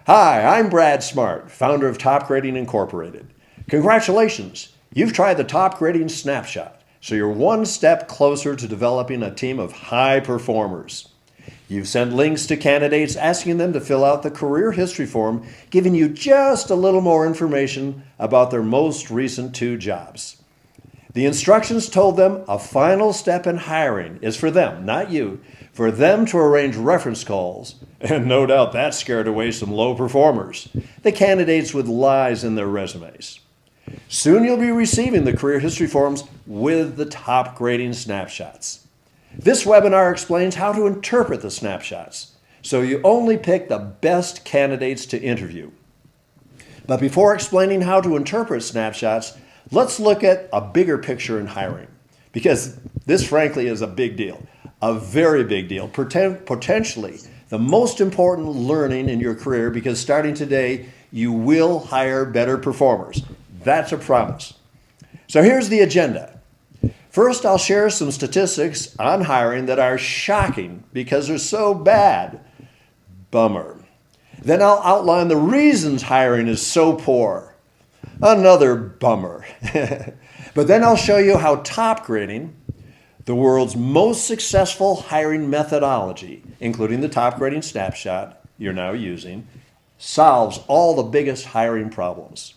Hi, I'm Brad Smart, founder of Topgrading Incorporated. Congratulations, you've tried the Topgrading Snapshot, so you're one step closer to developing a team of high performers. You've sent links to candidates asking them to fill out the career history form, giving you just a little more information about their most recent 2 jobs. The instructions told them a final step in hiring is for them, not you, for them to arrange reference calls, and no doubt that scared away some low performers, the candidates with lies in their resumes. Soon you'll be receiving the career history forms with the Topgrading Snapshots. This webinar explains how to interpret the snapshots, so you only pick the best candidates to interview. But before explaining how to interpret snapshots, let's look at a bigger picture in hiring, because this frankly is a big deal. A very big deal, potentially the most important learning in your career, because starting today, you will hire better performers. That's a promise. So here's the agenda. First, I'll share some statistics on hiring that are shocking because they're so bad. Bummer. Then I'll outline the reasons hiring is so poor. Another bummer. But then I'll show you how Topgrading, the world's most successful hiring methodology, including the Topgrading Snapshot you're now using, solves all the biggest hiring problems.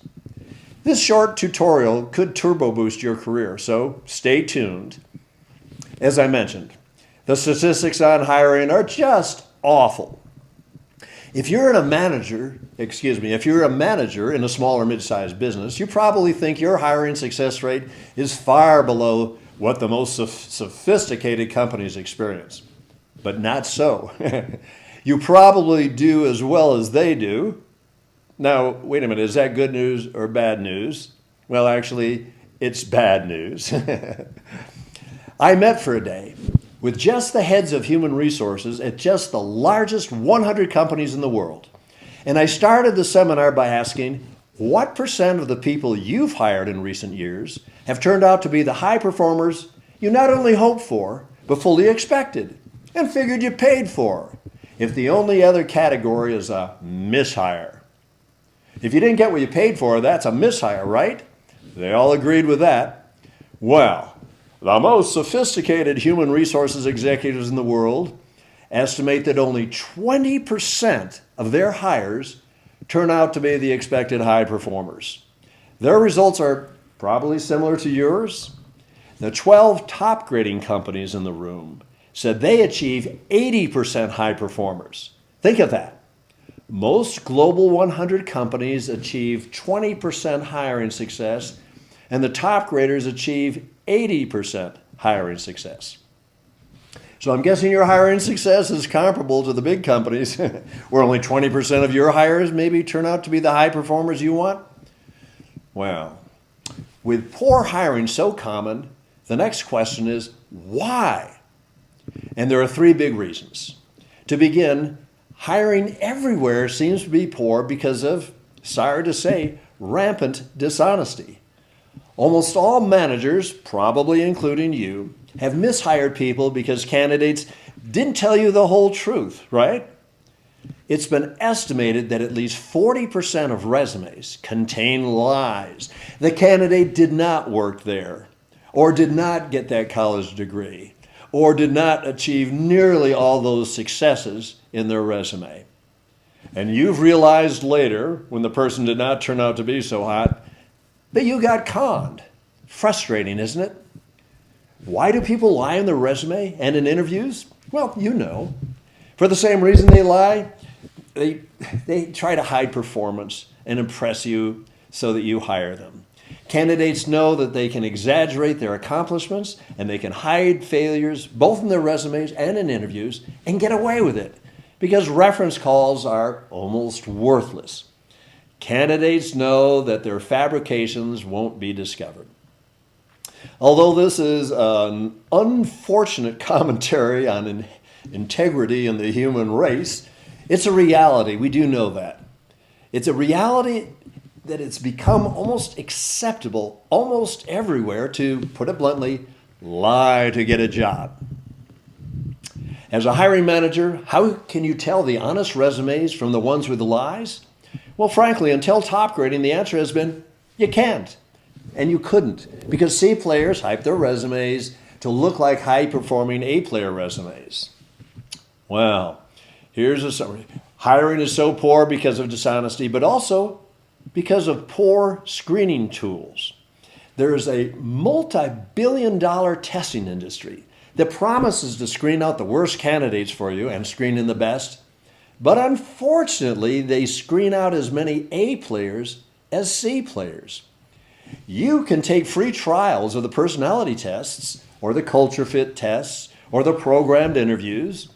This short tutorial could turbo boost your career, so stay tuned. As I mentioned, the statistics on hiring are just awful. If you're a manager in a small or mid-sized business, you probably think your hiring success rate is far below what the most sophisticated companies experience. But not so. You probably do as well as they do. Now, wait a minute, is that good news or bad news? Well, actually, it's bad news. I met for a day with just the heads of human resources at just the largest 100 companies in the world. And I started the seminar by asking, what % of the people you've hired in recent years have turned out to be the high performers you not only hoped for, but fully expected and figured you paid for, if the only other category is a mishire? If you didn't get what you paid for, that's a mishire, right? They all agreed with that. Well, the most sophisticated human resources executives in the world estimate that only 20% of their hires turn out to be the expected high performers. Their results are probably similar to yours. The 12 top grading companies in the room said they achieve 80% high performers. Think of that. Most Global 100 companies achieve 20% hiring success, and the top graders achieve 80% hiring success. So I'm guessing your hiring success is comparable to the big companies, where only 20% of your hires maybe turn out to be the high performers you want. Well, with poor hiring so common, the next question is why? And there are 3 big reasons. To begin, hiring everywhere seems to be poor because of, sorry to say, rampant dishonesty. Almost all managers, probably including you, have mishired people because candidates didn't tell you the whole truth, right? It's been estimated that at least 40% of resumes contain lies. The candidate did not work there, or did not get that college degree, or did not achieve nearly all those successes in their resume. And you've realized later, when the person did not turn out to be so hot, that you got conned. Frustrating, isn't it? Why do people lie in their resume and in interviews? Well, you know. For the same reason they lie, they try to hide performance and impress you so that you hire them. Candidates know that they can exaggerate their accomplishments and they can hide failures both in their resumes and in interviews and get away with it because reference calls are almost worthless. Candidates know that their fabrications won't be discovered. Although this is an unfortunate commentary on integrity in the human race, it's a reality. We do know that. It's a reality that it's become almost acceptable almost everywhere to, put it bluntly, lie to get a job. As a hiring manager, how can you tell the honest resumes from the ones with the lies? Well, frankly, until top grading, the answer has been, you can't. And you couldn't, because C players hype their resumes to look like high-performing A player resumes. Well, here's a summary. Hiring is so poor because of dishonesty, but also because of poor screening tools. There is a multi-billion-dollar testing industry that promises to screen out the worst candidates for you and screen in the best. But unfortunately, they screen out as many A players as C players. You can take free trials of the personality tests or the culture fit tests or the programmed interviews.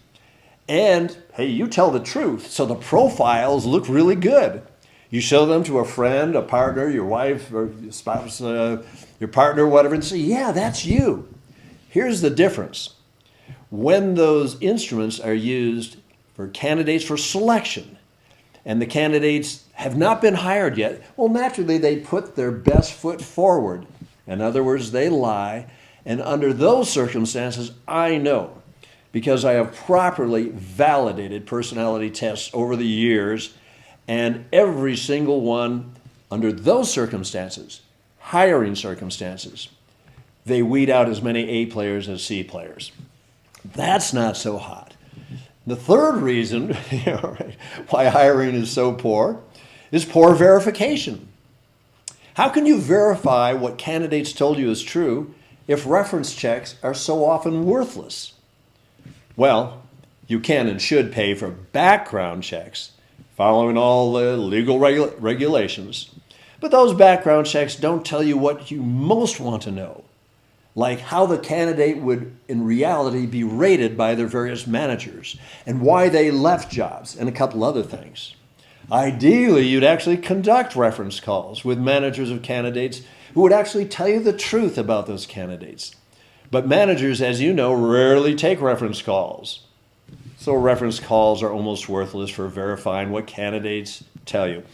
And hey, you tell the truth, so the profiles look really good. You show them to a friend, a partner, your wife, or your spouse, your partner, whatever, and say, yeah, that's you. Here's the difference. When those instruments are used for candidates for selection, and the candidates have not been hired yet, well, naturally, they put their best foot forward. In other words, they lie. And under those circumstances, I know, because I have properly validated personality tests over the years, and every single one under those circumstances, hiring circumstances, they weed out as many A players as C players. That's not so hot. The third reason why hiring is so poor is poor verification. How can you verify what candidates told you is true if reference checks are so often worthless? Well, you can and should pay for background checks, following all the legal regulations. But those background checks don't tell you what you most want to know, like how the candidate would in reality be rated by their various managers and why they left jobs and a couple other things. Ideally, you'd actually conduct reference calls with managers of candidates who would actually tell you the truth about those candidates. But managers, as you know, rarely take reference calls. So reference calls are almost worthless for verifying what candidates tell you.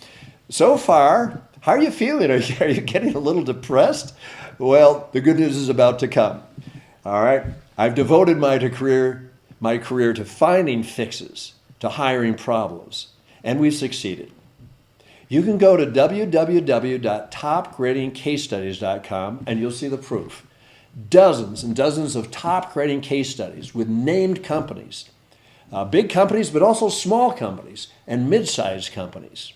So far, how are you feeling? Are you getting a little depressed? Well, the good news is about to come. All right, I've devoted my career to finding fixes, to hiring problems, and we've succeeded. You can go to www.topgradingcasestudies.com and you'll see the proof. Dozens and dozens of top grading case studies with named companies, big companies, but also small companies and mid-sized companies.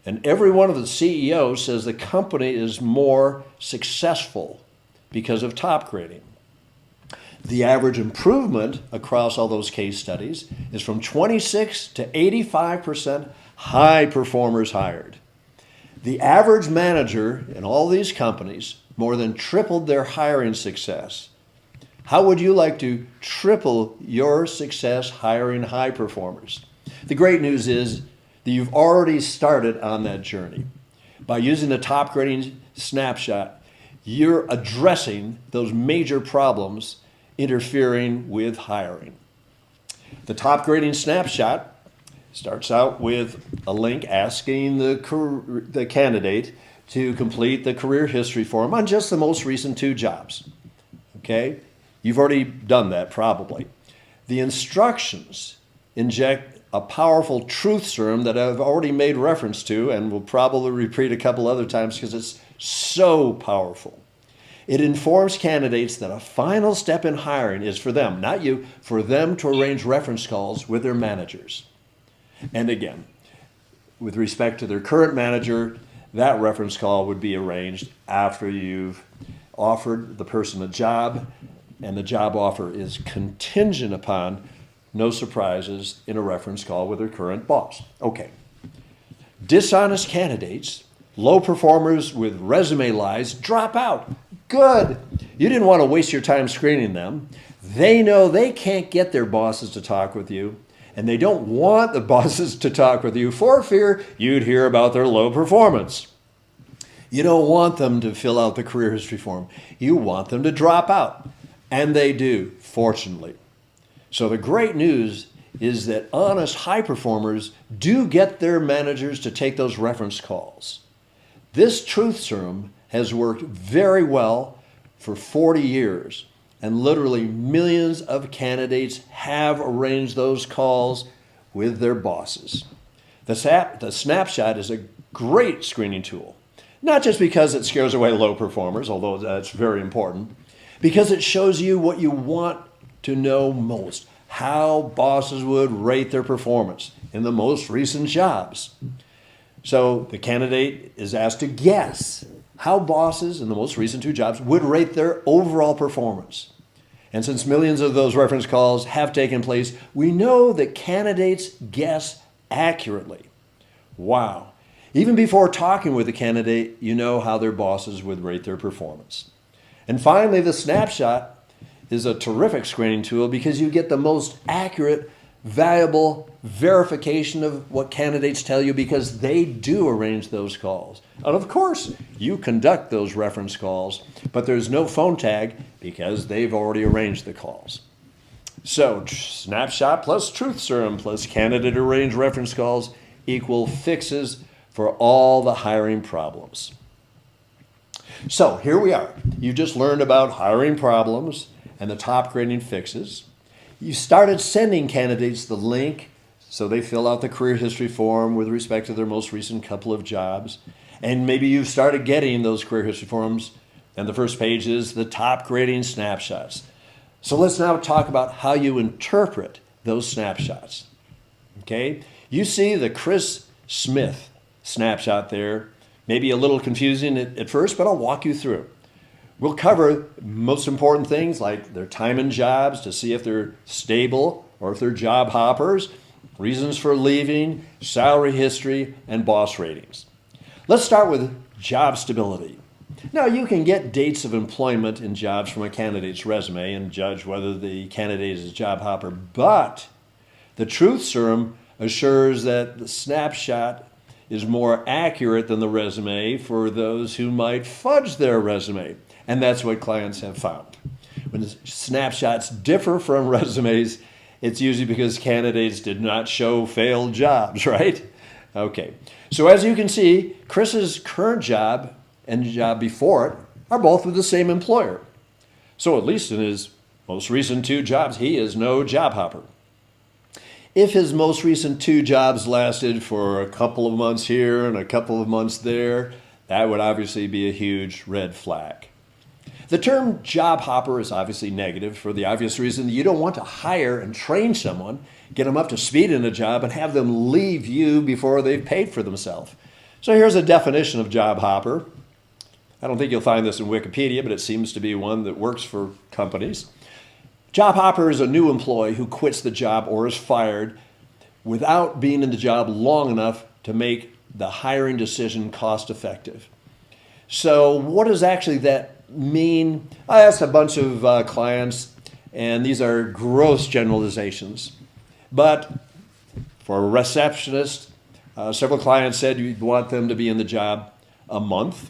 And every one of the CEOs says the company is more successful because of top grading. The average improvement across all those case studies is from 26 to 85% high performers hired. The average manager in all these companies more than tripled their hiring success. How would you like to triple your success hiring high performers? The great news is that you've already started on that journey. By using the Top Grading Snapshot, you're addressing those major problems interfering with hiring. The Top Grading Snapshot starts out with a link asking the candidate to complete the career history form on just the most recent 2 jobs. Okay? You've already done that probably. The instructions inject a powerful truth serum that I've already made reference to and will probably repeat a couple other times because it's so powerful. It informs candidates that a final step in hiring is for them, not you, for them to arrange reference calls with their managers. And again, with respect to their current manager, that reference call would be arranged after you've offered the person a job, and the job offer is contingent upon no surprises in a reference call with their current boss. Okay. Dishonest candidates, low performers with resume lies, drop out. Good. You didn't want to waste your time screening them. They know they can't get their bosses to talk with you, and they don't want the bosses to talk with you for fear you'd hear about their low performance. You don't want them to fill out the career history form. You want them to drop out, and they do, fortunately. So the great news is that honest high performers do get their managers to take those reference calls. This truth serum has worked very well for 40 years, and literally millions of candidates have arranged those calls with their bosses. The Snapshot is a great screening tool, not just because it scares away low performers, although that's very important, because it shows you what you want to know most, how bosses would rate their performance in the most recent jobs. So the candidate is asked to guess how bosses in the most recent 2 jobs would rate their overall performance. And since millions of those reference calls have taken place, we know that candidates guess accurately. Wow. Even before talking with the candidate, you know how their bosses would rate their performance. And finally, the Snapshot is a terrific screening tool because you get the most accurate, valuable verification of what candidates tell you because they do arrange those calls. And of course, you conduct those reference calls, but there's no phone tag because they've already arranged the calls. So Snapshot plus Truth Serum plus candidate arranged reference calls equal fixes for all the hiring problems. So here we are. You just learned about hiring problems and the top grading fixes. You started sending candidates the link so they fill out the career history form with respect to their most recent couple of jobs. And maybe you've started getting those career history forms, and the first page is the top grading snapshots. So let's now talk about how you interpret those snapshots. Okay, you see the Chris Smith snapshot there. Maybe a little confusing at first, but I'll walk you through. We'll cover most important things like their time in jobs to see if they're stable or if they're job hoppers, reasons for leaving, salary history, and boss ratings. Let's start with job stability. Now, you can get dates of employment in jobs from a candidate's resume and judge whether the candidate is a job hopper, but the Truth Serum assures that the snapshot is more accurate than the resume for those who might fudge their resume. And that's what clients have found. When the snapshots differ from resumes, it's usually because candidates did not show failed jobs, right? Okay, so as you can see, Chris's current job and the job before it are both with the same employer. So at least in his most recent 2 jobs, he is no job hopper. If his most recent 2 jobs lasted for a couple of months here and a couple of months there, that would obviously be a huge red flag. The term job hopper is obviously negative for the obvious reason that you don't want to hire and train someone, get them up to speed in a job, and have them leave you before they've paid for themselves. So here's a definition of job hopper. I don't think you'll find this in Wikipedia, but it seems to be one that works for companies. Job hopper is a new employee who quits the job or is fired without being in the job long enough to make the hiring decision cost effective. So what does actually that mean? I asked a bunch of clients, and these are gross generalizations. But for a receptionist, several clients said you'd want them to be in the job a month.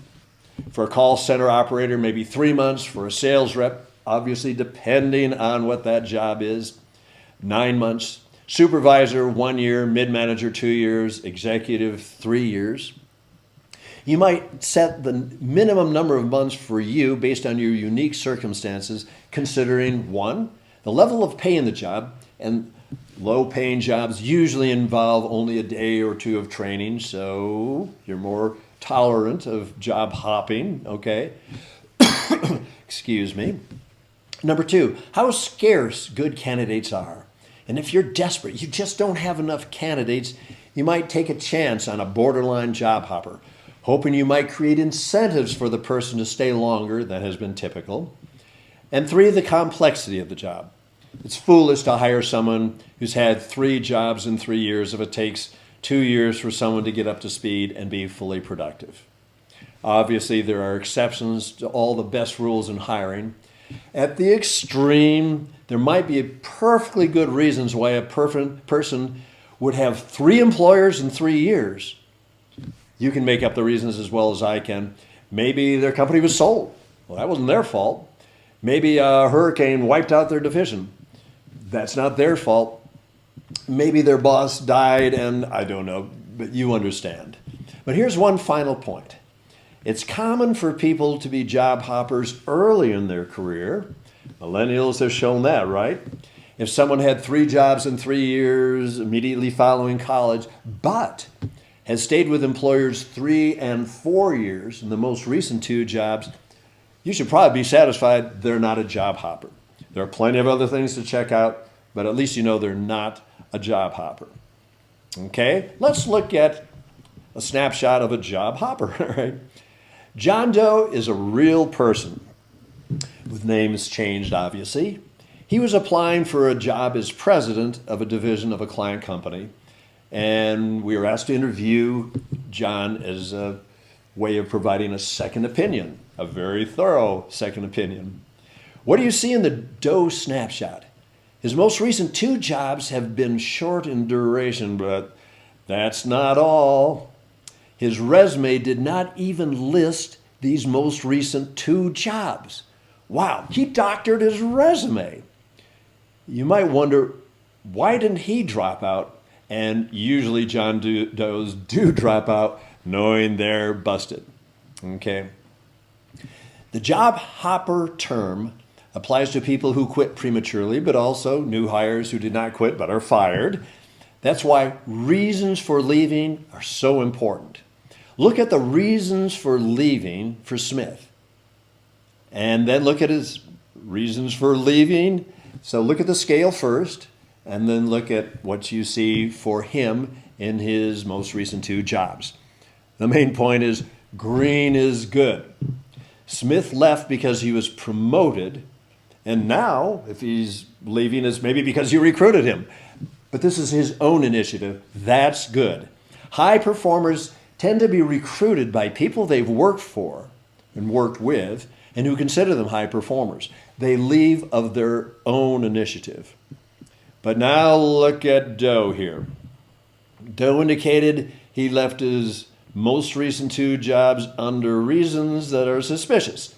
For a call center operator, maybe 3 months. For a sales rep, obviously depending on what that job is, 9 months. Supervisor, 1 year. Mid-manager, 2 years. Executive, 3 years. You might set the minimum number of months for you based on your unique circumstances, considering 1, the level of pay in the job, and low-paying jobs usually involve only a day or 2 of training, so you're more tolerant of job hopping, okay? Excuse me. Number 2, how scarce good candidates are. And if you're desperate, you just don't have enough candidates, you might take a chance on a borderline job hopper, hoping you might create incentives for the person to stay longer than has been typical. And 3, the complexity of the job. It's foolish to hire someone who's had 3 jobs in 3 years if it takes 2 years for someone to get up to speed and be fully productive. Obviously, there are exceptions to all the best rules in hiring. At the extreme, there might be perfectly good reasons why a person would have 3 employers in 3 years. You can make up the reasons as well as I can. Maybe their company was sold. Well, that wasn't their fault. Maybe a hurricane wiped out their division. That's not their fault. Maybe their boss died, and I don't know, but you understand. But here's one final point. It's common for people to be job hoppers early in their career, Millennials have shown that, right? If someone had 3 jobs in 3 years immediately following college, but has stayed with employers 3 and 4 years in the most recent 2 jobs, you should probably be satisfied they're not a job hopper. There are plenty of other things to check out, but at least you know they're not a job hopper. Okay, let's look at a snapshot of a job hopper, right? John Doe is a real person with names changed, obviously. He was applying for a job as president of a division of a client company, and we were asked to interview John as a way of providing a second opinion, a very thorough second opinion. What do you see in the Doe snapshot? His most recent 2 jobs have been short in duration, but that's not all. His resume did not even list these most recent 2 jobs. Wow, he doctored his resume. You might wonder, why didn't he drop out? And usually John Does do drop out knowing they're busted. Okay. The job hopper term applies to people who quit prematurely, but also new hires who did not quit but are fired. That's why reasons for leaving are so important. Look at the reasons for leaving for Smith, and then look at his reasons for leaving. So look at the scale first, and then look at what you see for him in his most recent 2 jobs. The main point is green is good. Smith left because he was promoted, and now if he's leaving, it's maybe because you recruited him. But this is his own initiative. That's good. High performers tend to be recruited by people they've worked for and worked with and who consider them high performers. They leave of their own initiative. But now look at Doe here. Doe indicated he left his most recent 2 jobs under reasons that are suspicious.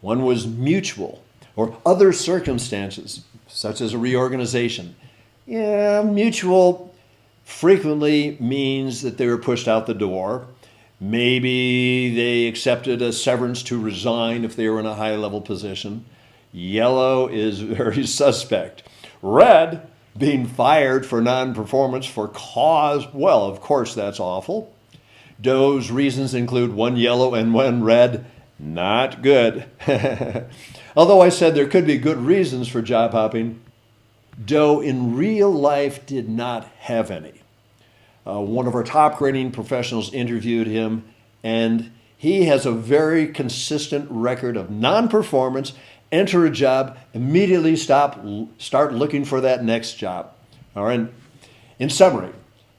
One was mutual or other circumstances, such as a reorganization. Yeah, mutual frequently means that they were pushed out the door. Maybe they accepted a severance to resign if they were in a high-level position. Yellow is very suspect. Red, being fired for non-performance for cause, well, of course that's awful. Doe's reasons include 1 yellow and 1 red. Not good. Although I said there could be good reasons for job hopping, Doe in real life did not have any. One of our top grading professionals interviewed him, and he has a very consistent record of non-performance. Enter a job, immediately start looking for that next job. All right. In summary,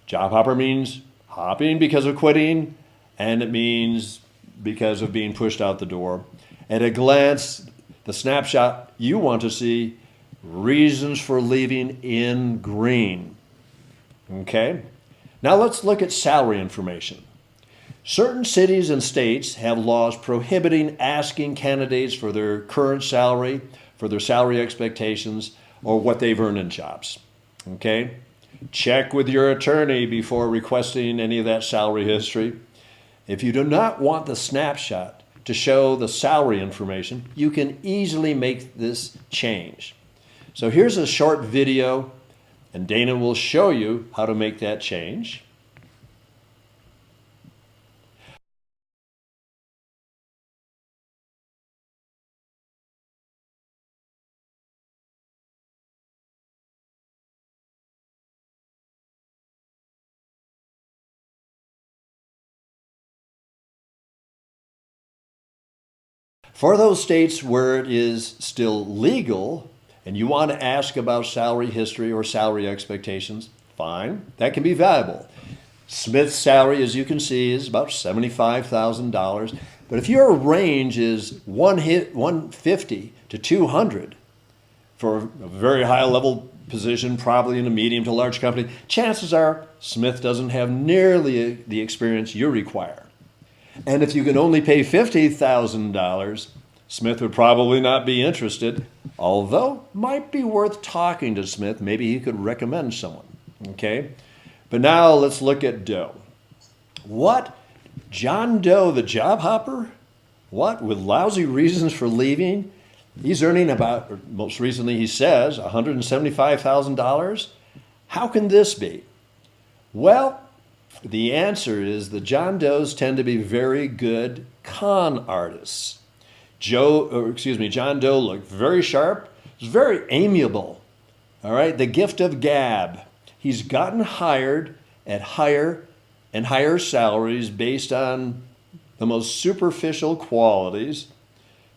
job hopper means hopping because of quitting, and it means because of being pushed out the door. At a glance, the snapshot you want to see, reasons for leaving in green. Okay. Now let's look at salary information. Certain cities and states have laws prohibiting asking candidates for their current salary, for their salary expectations, or what they've earned in jobs. Okay? Check with your attorney before requesting any of that salary history. If you do not want the snapshot to show the salary information, you can easily make this change. So here's a short video, and Dana will show you how to make that change. For those states where it is still legal and you want to ask about salary history or salary expectations, fine, that can be valuable. Smith's salary, as you can see, is about $75,000. But if your range is 150 to 200 for a very high level position, probably in a medium to large company, chances are Smith doesn't have nearly the experience you require. And if you can only pay $50,000, Smith would probably not be interested, although might be worth talking to Smith. Maybe he could recommend someone, okay? But now let's look at Doe. What? John Doe, the job hopper? What? With lousy reasons for leaving? He's earning about, or most recently he says, $175,000. How can this be? Well, the answer is the John Does tend to be very good con artists. John Doe looked very sharp, was very amiable. All right, the gift of gab. He's gotten hired at higher and higher salaries based on the most superficial qualities.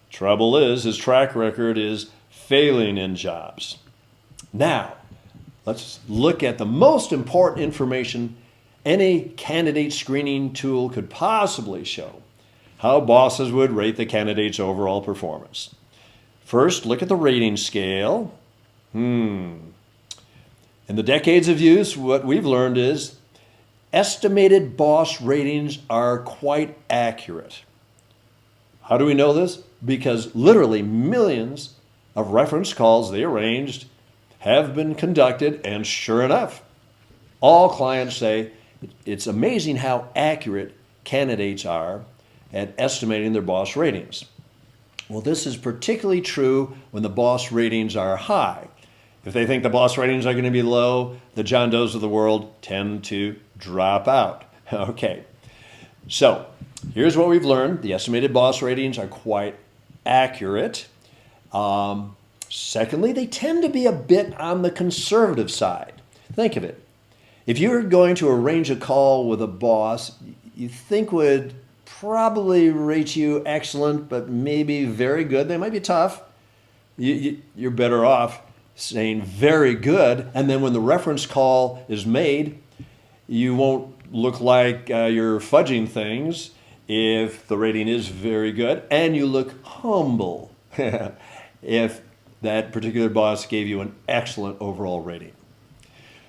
Trouble is, his track record is failing in jobs. Now, let's look at the most important information any candidate screening tool could possibly show. How bosses would rate the candidate's overall performance. First, look at the rating scale. In the decades of use, what we've learned is estimated boss ratings are quite accurate. How do we know this? Because literally millions of reference calls they arranged have been conducted, and sure enough, all clients say it's amazing how accurate candidates are at estimating their boss ratings. Well, this is particularly true when the boss ratings are high. If they think the boss ratings are going to be low, the John Does of the world tend to drop out. Okay, so here's what we've learned. The estimated boss ratings are quite accurate. Secondly, they tend to be a bit on the conservative side. Think of it. If you're going to arrange a call with a boss you think would probably rate you excellent, but maybe very good, they might be tough, you're better off saying very good, and then when the reference call is made, you won't look like you're fudging things if the rating is very good, and you look humble if that particular boss gave you an excellent overall rating.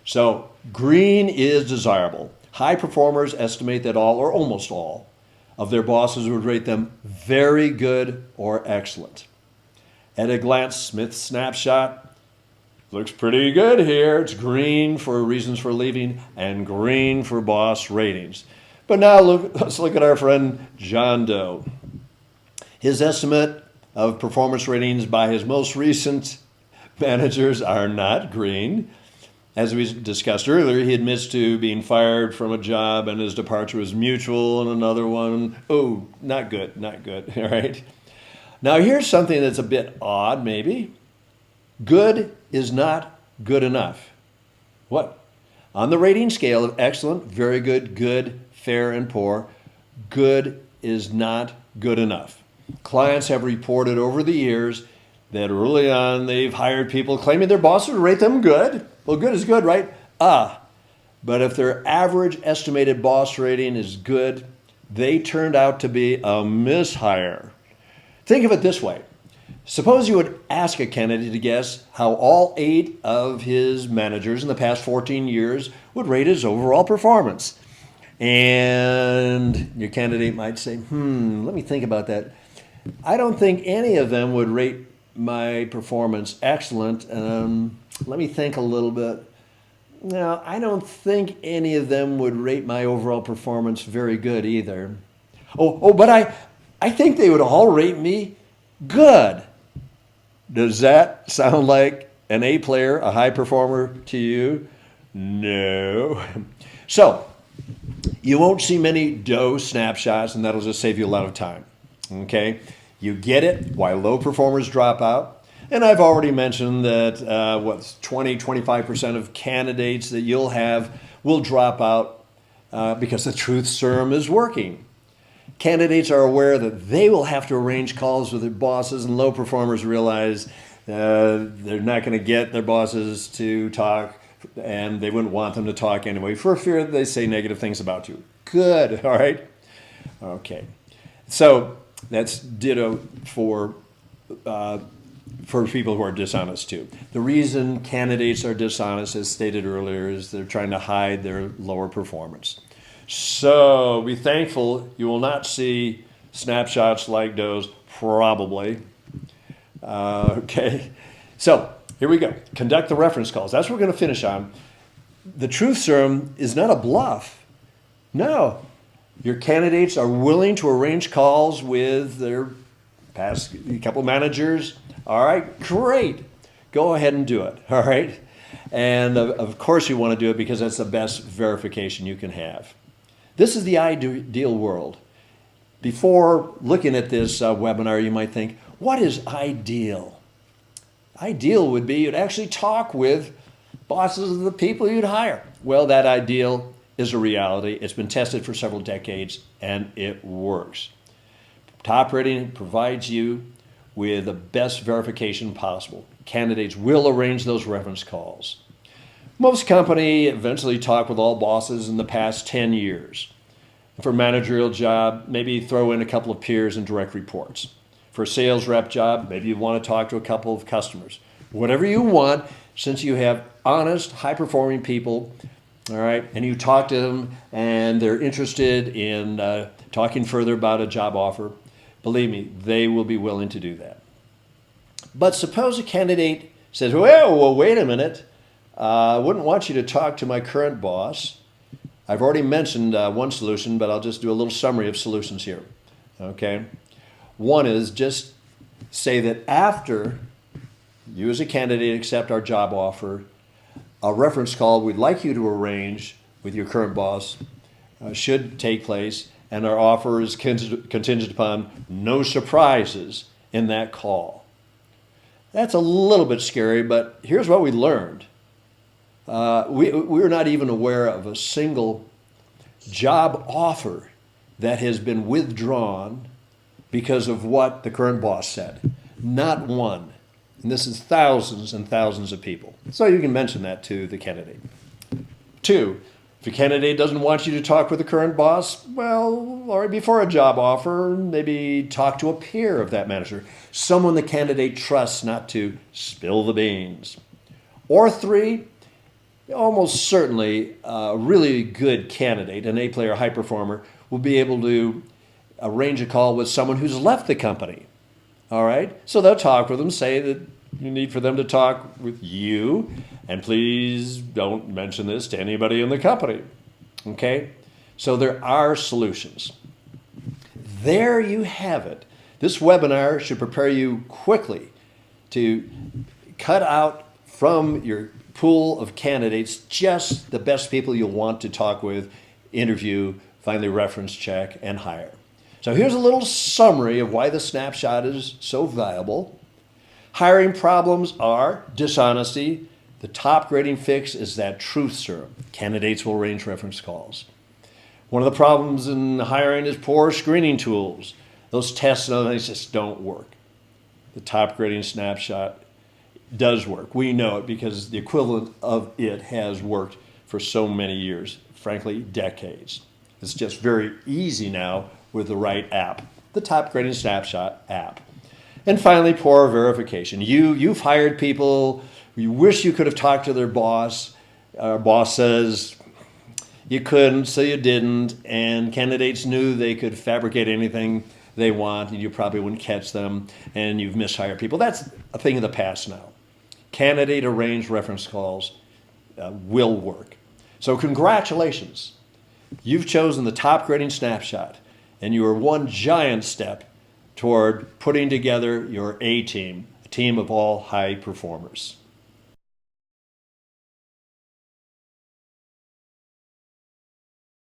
So green is desirable. High performers estimate that all or almost all of their bosses would rate them very good or excellent. At a glance, Smith's snapshot looks pretty good here. It's green for reasons for leaving and green for boss ratings. But now let's look at our friend John Doe. His estimate of performance ratings by his most recent managers are not green. As we discussed earlier, he admits to being fired from a job and his departure was mutual, and another one, oh, not good, not good, all right? Now here's something that's a bit odd maybe. Good is not good enough. What? On the rating scale of excellent, very good, good, fair, and poor, good is not good enough. Clients have reported over the years that early on they've hired people claiming their boss would rate them good. Well, good is good, right? But if their average estimated boss rating is good, they turned out to be a mishire. Think of it this way. Suppose you would ask a candidate to guess how all 8 of his managers in the past 14 years would rate his overall performance. And your candidate might say, let me think about that. I don't think any of them would rate my performance excellent. Let me think a little bit. No, I don't think any of them would rate my overall performance very good either. But I think they would all rate me good. Does that sound like an A player, a high performer to you? No. So, you won't see many Doe snapshots, and that'll just save you a lot of time. Okay? You get it why low performers drop out. And I've already mentioned that 20-25% of candidates that you'll have will drop out because the truth serum is working. Candidates are aware that they will have to arrange calls with their bosses, and low performers realize they're not going to get their bosses to talk, and they wouldn't want them to talk anyway for fear that they say negative things about you. Good, all right? Okay. So that's ditto for people who are dishonest too. The reason candidates are dishonest, as stated earlier, is they're trying to hide their lower performance. So be thankful you will not see snapshots like those, probably. Okay, so here we go. Conduct the reference calls. That's what we're going to finish on. The truth serum is not a bluff. No, your candidates are willing to arrange calls with their Pass a couple managers. All right, great. Go ahead and do it. All right. And of course you want to do it because that's the best verification you can have. This is the ideal world. Before looking at this webinar, you might think, what is ideal? Ideal would be you'd actually talk with bosses of the people you'd hire. Well, that ideal is a reality. It's been tested for several decades and it works. Topgrading provides you with the best verification possible. Candidates will arrange those reference calls. Most companies eventually talk with all bosses in the past 10 years. For a managerial job, maybe throw in a couple of peers and direct reports. For a sales rep job, maybe you want to talk to a couple of customers. Whatever you want, since you have honest, high-performing people, all right, and you talk to them and they're interested in talking further about a job offer, believe me, they will be willing to do that. But suppose a candidate says, well, wait a minute. I wouldn't want you to talk to my current boss. I've already mentioned one solution, but I'll just do a little summary of solutions here. Okay. One is just say that after you as a candidate accept our job offer, a reference call we'd like you to arrange with your current boss should take place, and our offer is contingent upon no surprises in that call. That's a little bit scary, but here's what we learned. We're not even aware of a single job offer that has been withdrawn because of what the current boss said. Not one. And this is thousands and thousands of people. So you can mention that to the candidate. 2, if the candidate doesn't want you to talk with the current boss, well, or before a job offer, maybe talk to a peer of that manager, someone the candidate trusts not to spill the beans. Or 3, almost certainly a really good candidate, an A player, high performer, will be able to arrange a call with someone who's left the company. All right? So they'll talk with them, say that you need for them to talk with you, and please don't mention this to anybody in the company. Okay? So there are solutions. There you have it. This webinar should prepare you quickly to cut out from your pool of candidates just the best people you'll want to talk with, interview, finally reference check, and hire. So here's a little summary of why the snapshot is so valuable. Hiring problems are dishonesty. The top grading fix is that truth serum. Candidates will arrange reference calls. One of the problems in hiring is poor screening tools. Those tests and other things just don't work. The top grading snapshot does work. We know it because the equivalent of it has worked for so many years, frankly, decades. It's just very easy now with the right app, the Topgrading Snapshot app. And finally, poor verification. You've hired people, you wish you could have talked to their boss. Our boss says you couldn't, so you didn't, and candidates knew they could fabricate anything they want, and you probably wouldn't catch them, and you've mishired people. That's a thing of the past now. Candidate arranged reference calls will work. So congratulations. You've chosen the Topgrading Snapshot, and you are one giant step toward putting together your A team, a team of all high performers.